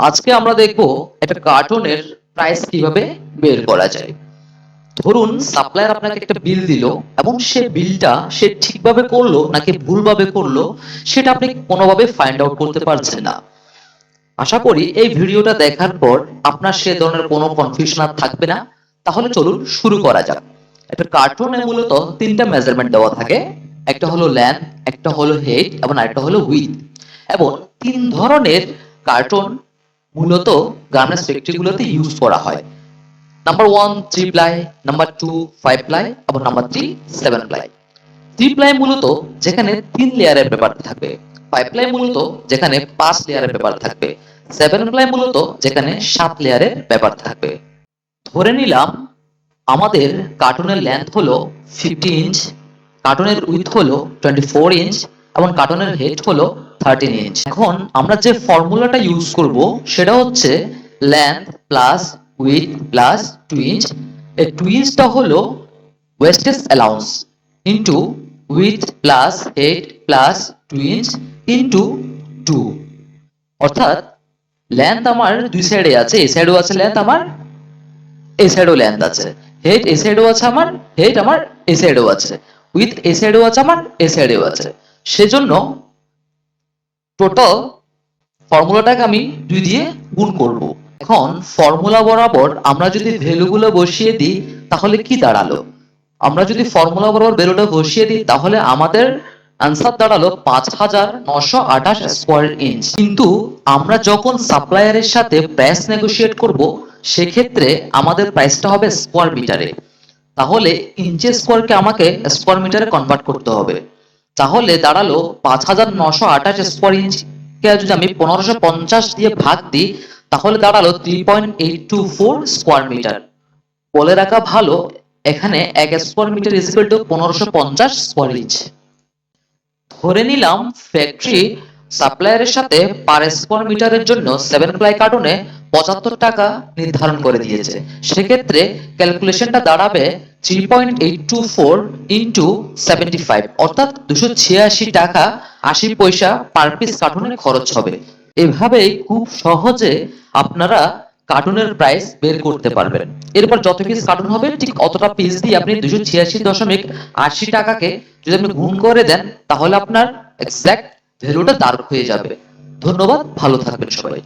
আজকে আমরা দেখব একটা কার্টনের প্রাইস কিভাবে বের করা যায়। ধরুন সাপ্লায়ার আপনাকে একটা বিল দিল এবং সে বিলটা সে ঠিকভাবে করলো নাকি ভুলভাবে করলো সেটা আপনি কোনোভাবে ফাইন্ড আউট করতে পারছেন না। আশা করি এই ভিডিওটা দেখার পর আপনার সে ধরনের কোনো কনফিউশন আর থাকবে না। তাহলে চলুন শুরু করা যাক। একটা কার্টনে মূলত তিনটা মেজারমেন্ট দেওয়া থাকে, একটা হলো লেন্থ, একটা হলো হেইট এবং আরেকটা হলো উইডথ। এবং তিন ধরনের কার্টন মূলত গার্মেন্টস ফ্যাক্টরিগুলোতে ইউজ করা হয়। নাম্বার 1 3 প্লাই, নাম্বার 2 5 প্লাই এবং নাম্বার 3 7 প্লাই। 3 প্লাই মূলত যেখানে 3 লেয়ারের পেপার থাকবে, 5 প্লাই মূলত যেখানে 5 লেয়ারের পেপার থাকবে, 7 প্লাই মূলত যেখানে 7 লেয়ারের পেপার থাকবে। ধরে নিলাম আমাদের কার্টুনের লেন্থ হলো 50 ইঞ্চ, কার্টুনের উইডথ হলো 24 ইঞ্চ এবং কার্টুনের হেড হলো 13 ইঞ্চ। এখন আমরা যে ফর্মুলাটা ইউজ করব সেটা হচ্ছে length plus width plus 2 inch. এই 2 ইঞ্চটা হলো wastage allowance into width plus had plus 2 inch into 2। অর্থাৎ লেন্থ আমার দুই সাইডে আছে, এই সাইডেও আছে লেন্থ, আমার এই সাইডেও লেন্থ আছে, হেড এই সাইডেও আছে, আমার হেড আমার এই সাইডেও আছে, উইথ এই সাইডেও আছে, আমার এই সাইডেও আছে। সেজন্য টোটাল ফর্মুলাটাকে আমি 2 দিয়ে গুণ করব। এখন ফর্মুলা বরাবর আমরা যদি ভ্যালুগুলো বসিয়ে দিই তাহলে কি দাঁড়ালো? আমরা যদি ফর্মুলা বরাবর ভ্যালুটা বসিয়ে দিই তাহলে আমাদের आंसर দাঁড়ালো 5928 স্কয়ার ইঞ্চ। কিন্তু আমরা যখন সাপ্লায়ারের সাথে প্রাইস নেগোশিয়েট করব সেক্ষেত্রে আমাদের প্রাইসটা হবে স্কয়ার মিটারে। তাহলে ইঞ্চি স্কয়ারকে আমাকে স্কয়ার মিটারে কনভার্ট করতে হবে। তাহলে দাঁড়ালো 5928 স্কয়ার ইঞ্চকে যদি আমি 1550 দিয়ে ভাগ দিই তাহলে দাঁড়ালো 3.824 স্কয়ার মিটার। বলে রাখা ভালো এখানে 1 square metre is equal to 1550 square inch. ধরে নিলাম ফ্যাক্টরি সাপ্লায়ারের সাথে পার স্কয়ার মিটারের জন্য 7 প্লাই কার্টনে 75 টাকা নির্ধারণ করে দিয়েছে। সেক্ষেত্রে ক্যালকুলেশনটা দাঁড়াবে 3.824 ইনটু 75 অর্থাৎ 286 টাকা 80 পয়সা পার পিস কার্টনে খরচ হবে। এভাবেই খুব সহজে আপনারা কার্টুনের প্রাইস বের করতে পারবেন। এরপর যত পিস কার্টুন হবে ঠিক অতটা পিস দিয়ে আপনি 286.80 টাকাকে যদি আপনি গুণ করে দেন তাহলে আপনার এক্সাক্ট ভ্যালুটা দাঁড় হয়ে যাবে। ধন্যবাদ, ভালো থাকবেন সবাই।